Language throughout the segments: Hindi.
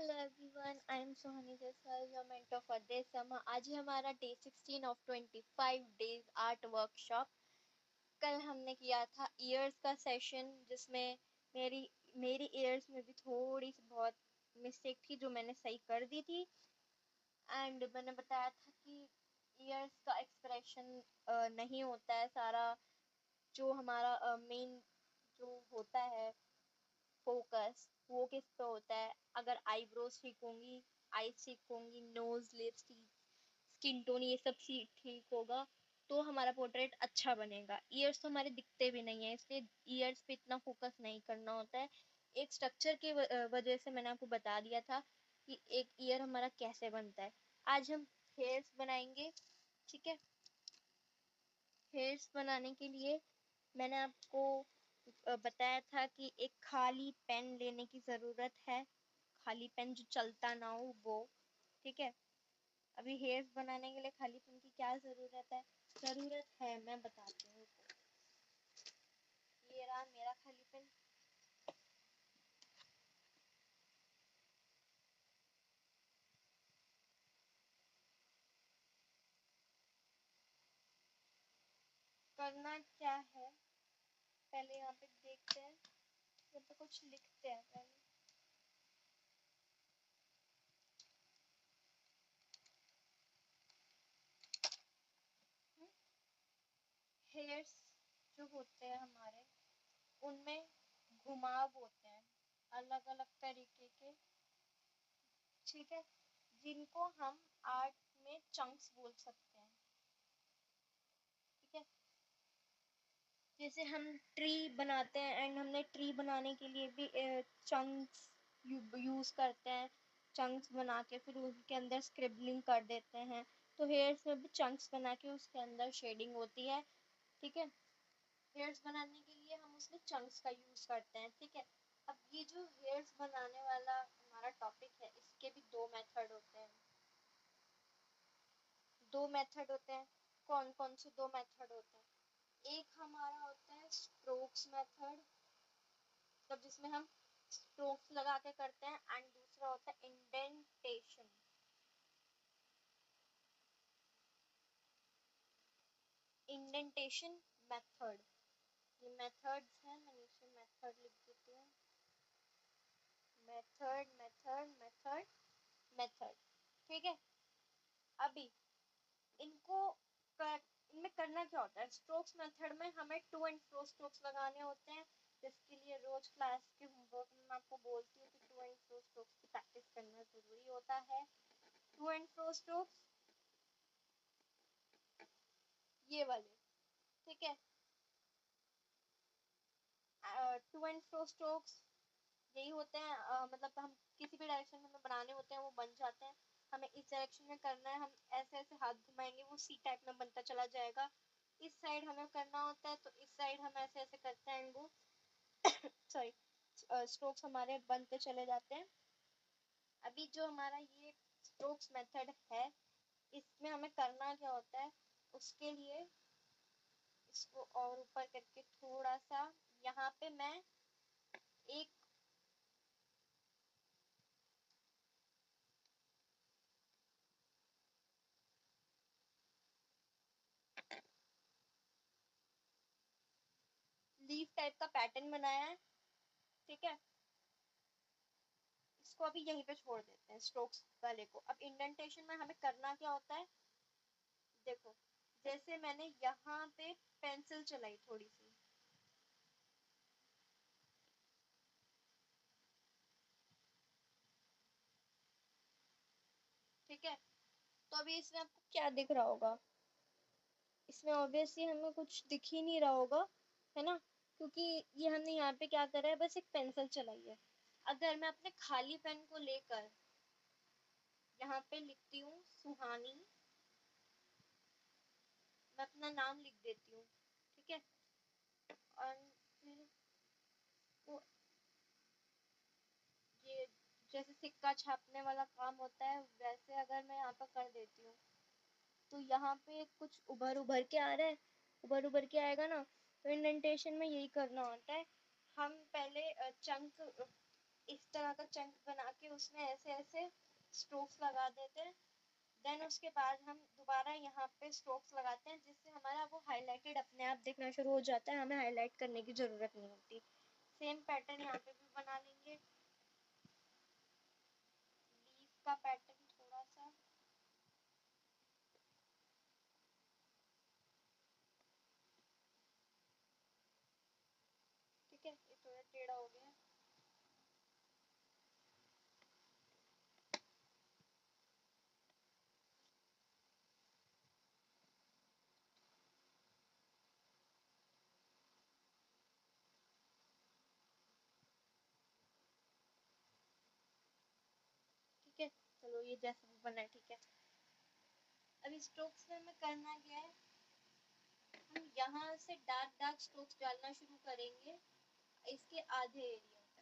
Hello everyone, I am Sohni Jaswal, your mentor for this summer. आज है हमारा day 16 of 25 days art workshop. कल हमने किया था ईयर्स का सेशन, जिसमें मेरी मेरी ईयर्स में भी थोड़ी सी बहुत मिस्टेक थी जो मैंने सही कर दी थी। एंड मैंने बताया था कि ईयर्स का एक्सप्रेशन नहीं होता है सारा, जो हमारा मेन जो होता है फोकस वो किस पे होता है। अगर आईब्रोज ठीक होंगी, आईज ठीक होंगी, नोज, लिप्स, स्किन टोन ये सब ठीक होगा तो हमारा पोर्ट्रेट अच्छा बनेगा। ईयर्स तो हमारे दिखते भी नहीं है, इसलिए ईयर्स पे इतना फोकस नहीं करना होता है। एक स्ट्रक्चर की वजह से मैंने आपको बता दिया था कि एक ईयर हमारा कैसे बनता है। आज हम हेयर्स बनाएंगे, ठीक है। हेयर्स बनाने के लिए मैंने आपको बताया था कि एक खाली पेन लेने की ज़रूरत है। खाली पेन जो चलता ना हो वो, ठीक है। अभी हेयर्स बनाने के लिए खाली पेन की क्या ज़रूरत है? मैं बताती हूँ। ये रहा मेरा खाली पेन। करना क्या है, पहले यहाँ पे देखते हैं, यहाँ पे कुछ लिखते हैं पहले। हेयर्स जो होते हैं हमारे, उनमें घुमाव होते हैं अलग अलग तरीके के, ठीक है, जिनको हम आर्ट में चंक्स बोल सकते हैं, ठीक है। जैसे हम ट्री बनाते हैं एंड हमने ट्री बनाने के लिए भी चंक्स यूज करते हैं। चंक्स बना के फिर उसके अंदर स्क्रिबलिंग कर देते हैं। तो हेयर्स में भी चंक्स बना के उसके अंदर शेडिंग होती है, ठीक है। हेयर्स बनाने के लिए हम उसमें चंक्स का यूज करते हैं, ठीक है। अब ये जो हेयर्स बनाने वाला हमारा टॉपिक है, इसके भी दो मेथड होते हैं। कौन कौन से दो मेथड होते हैं? एक हमारा होता है स्ट्रोक्स मेथड, मतलब जिसमें हम स्ट्रोक्स लगा के करते हैं, एंड दूसरा होता है इंडेंटेशन। इंडेंटेशन मेथड, ये मेथड्स हैं, मैं नीचे मेथड लिख देती हूँ। मेथड मेथड मेथड मेथड, ठीक है। अभी इनको इनमें करना क्या होता है? स्ट्रोक्स मेथड में हमें टू एंड फ्रो स्ट्रोक्स लगाने होते हैं, जिसके लिए रोज क्लास के होमवर्क में मैं आपको बोलती हूँ कि टू एंड फ्रो स्ट्रोक्स की प्रैक्टिस करना जरूरी होता है। टू एंड फ्रो स्ट्रोक्स ये वाले, ठीक है। टू एंड फ्रो स्ट्रोक्स यही होते हैं, मतलब हम किसी भी डायरेक्शन में हमें बनाने होते हैं वो बन जाते हैं। हमें इस डायरेक्शन में करना है, हम ऐसे ऐसे हाथ घुमाएंगे वो सी टाइप में बनता चला जाएगा। इस साइड हमें करना होता है तो इस साइड हम ऐसे ऐसे करते हैं वो सॉरी स्ट्रोक्स हमारे बनते चले जाते हैं। अभी जो हमारा ये स्ट्रोक्स मेथड है, इसमें हमें करना क्या होता है? उसके लिए इसको और ऊपर करके थोड़ा सा यहाँ पे मैं एक लीफ टाइप का पैटर्न बनाया है, ठीक है। इसको अभी यहीं पे छोड़ देते हैं स्ट्रोक्स वाले को। अब इंडेंटेशन में हमें करना क्या होता है? देखो, जैसे मैंने यहाँ पे पेंसिल चलाई थोड़ी सी, ठीक है। तो अभी इसमें आपको क्या दिख रहा होगा? इसमें ऑब्वियसली हमें कुछ दिख ही नहीं रहा होगा, है ना, क्योंकि ये हमने यहाँ पे क्या करा है, बस एक पेंसिल चलाई है। अगर मैं अपने खाली पेन को लेकर यहाँ पे लिखती हूँ सुहानी, मैं अपना नाम लिख देती हूँ, ठीक है। और फिर वो ये जैसे सिक्का छापने वाला काम होता है, वैसे अगर मैं यहाँ पर कर देती हूँ तो यहाँ पे कुछ उभर उभर के आ रहा है, उभर उभर के आएगा ना। तो इंडेंटेशन में यही करना होता है। हम पहले चंक इस तरह का चंक बना के उसमें ऐसे ऐसे स्ट्रोक्स लगा देते हैं। देन उसके बाद हम दोबारा यहाँ पे स्ट्रोक्स लगाते हैं, जिससे हमारा वो हाईलाइटेड अपने आप दिखना शुरू हो जाता है, हमें हाईलाइट करने की ज़रूरत नहीं होती। सेम पैटर्न यहाँ पे भी बना लेंगे, लीफ का पैटर्न थोड़ा सा। ठीक है, ये थोड़ा टेढ़ा हो गया। ठीक है, चलो ये जैसा भी बना है ठीक है। अभी स्ट्रोक्स में हमें करना क्या है, हम यहाँ से डार्क डार्क स्ट्रोक्स डालना शुरू करेंगे इसके आधे एरिया तक।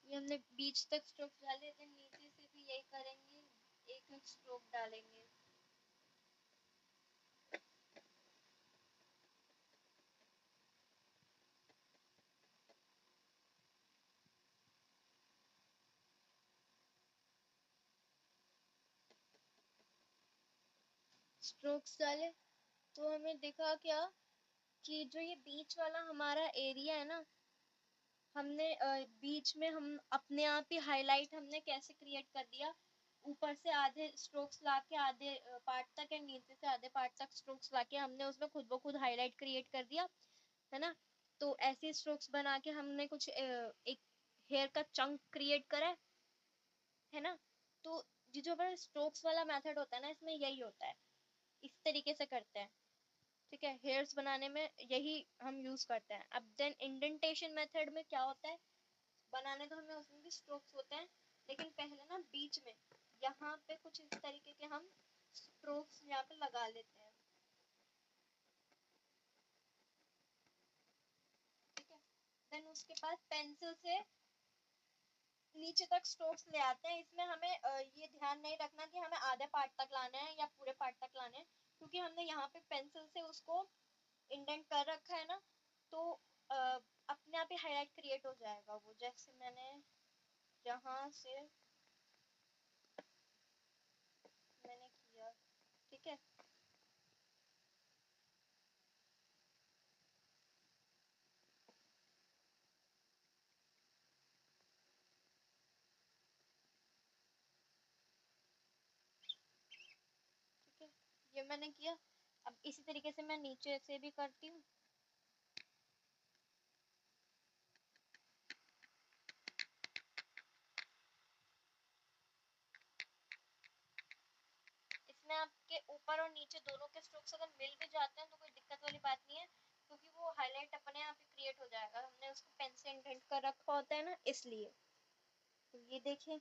ये हमने बीच तक स्ट्रोक डाले थे, नीचे से भी यही करेंगे, एक एक स्ट्रोक डालेंगे। स्ट्रोक्स डाले तो हमें दिखा क्या कि जो ये बीच वाला हमारा एरिया है ना, हमने बीच में हम अपने आप ही हाईलाइट हमने कैसे क्रिएट कर दिया, ऊपर से आधे स्ट्रोक्स लाके आधे पार्ट तक या नीचे से आधे पार्ट तक स्ट्रोक्स लाके हमने उसमें खुद ब खुद हाईलाइट क्रिएट कर दिया, है ना। तो ऐसे स्ट्रोक्स बना के हमने कुछ एक हेयर का चंक क्रिएट करा है ना। तो ये जो हमारा स्ट्रोक्स वाला मेथड होता है ना, इसमें यही होता है, इस तरीके से करते हैं। ठीक है, हेयर्स बनाने में यही हम यूज करते हैं। अब देन इंडेंटेशन मेथड में क्या होता है, बनाने तो हमें उसमें भी स्ट्रोक्स होते हैं, लेकिन पहले ना बीच में यहाँ पे कुछ इस तरीके के हम स्ट्रोक्स यहाँ पे लगा लेते हैं। ठीक है, देन उसके बाद पेंसिल से नीचे तक स्ट्रोक्स ले आते हैं। इसमें हमें ये ध्यान नहीं रखना कि हमें आधे पार्ट तक लाना है या पूरे पार्ट तक लाना है, क्योंकि हमने यहाँ पे पेंसिल से उसको इंडेंट कर रखा है ना, तो अपने आप ही हाईलाइट क्रिएट हो जाएगा वो, जैसे मैंने यहाँ से मैंने किया। ठीक है, ठीक है, ये मैंने किया। अब इसी तरीके से मैं नीचे से भी करती हूँ। इसमें आपके ऊपर और नीचे दोनों के स्ट्रोक्स अगर मिल भी जाते हैं तो कोई दिक्कत वाली बात नहीं है, क्योंकि वो हाईलाइट अपने आप ही क्रिएट हो जाएगा, हमने उसको पेन से इंडेंट कर रखा होता है ना, इसलिए। तो ये देखिए,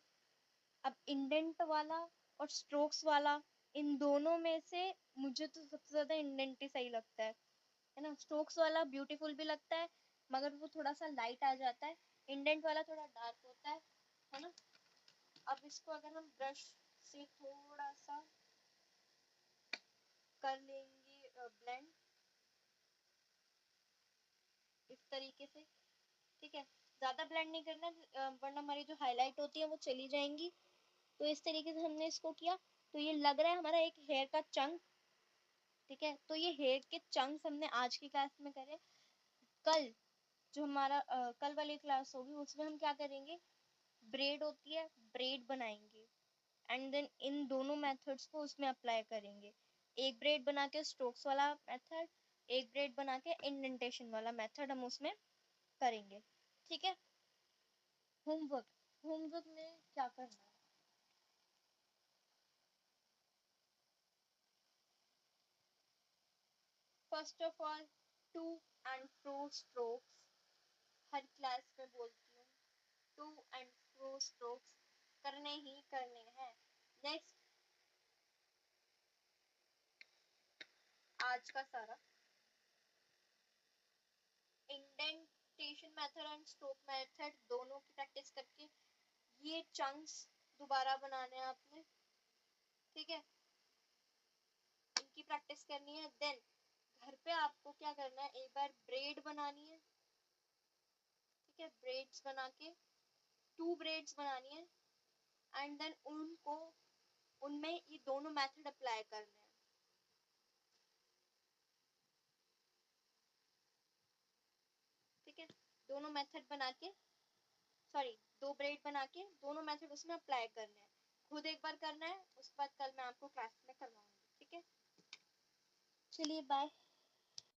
अब इंडेंट वाला और स्ट्रोक्स वाला, इन दोनों में से मुझे तो सबसे ज्यादा इंडेंट ही सही लगता है ना। स्ट्रोक्स वाला ब्यूटीफुल भी लगता है, मगर वो थोड़ा सा लाइट आ जाता है, इंडेंट वाला थोड़ा डार्क होता है ना। अब इसको अगर हम ब्रश से थोड़ा सा कर लेंगे ब्लेंड इस तरीके से। ठीक है, ज्यादा ब्लेंड नहीं करना, वरना हमारी जो हाईलाइट होती है वो चली जाएंगी। तो इस तरीके से हमने इसको किया, तो ये लग रहा है हमारा एक हेयर का चंक। ठीक है, तो ये हेयर के चंक्स हमने आज की क्लास में करे। कल जो हमारा कल वाली क्लास होगी उसमें हम क्या करेंगे, ब्रेड होती है, ब्रेड बनाएंगे, एंड देन इन दोनों मेथड्स को उसमें अप्लाई करेंगे। एक ब्रेड बना के स्ट्रोक्स वाला मेथड, एक ब्रेड बना के इंडेंटेशन वाला मेथड हम उसमें करेंगे। ठीक है, होमवर्क, होमवर्क में क्या करना है, first of all to and fro strokes, हर क्लास में बोलती हूँ, टू एंड फ्रो स्ट्रोक्स करने ही करने हैं। नेक्स्ट, आज का सारा। Indentation method and stroke method दोनों की प्रैक्टिस करके ये चंक्स दोबारा बनाने हैं आपने, ठीक है, इनकी प्रैक्टिस करनी है। देन घर पे आपको क्या करना है, एक बार ब्रेड बनानी है, ठीक है, ब्रेड्स बना के 2 ब्रेड्स बनानी है एंड देन उनको उनमें ये दोनों मेथड अप्लाई करने हैं, ठीक है, दोनों मेथड बना के, सॉरी 2 ब्रेड बना के दोनों मेथड उसमें अप्लाई करने हैं। खुद एक बार करना है, उसके बाद कल मैं आपको क्लास में करवाऊंगी, ठीक है। चलिए बाय।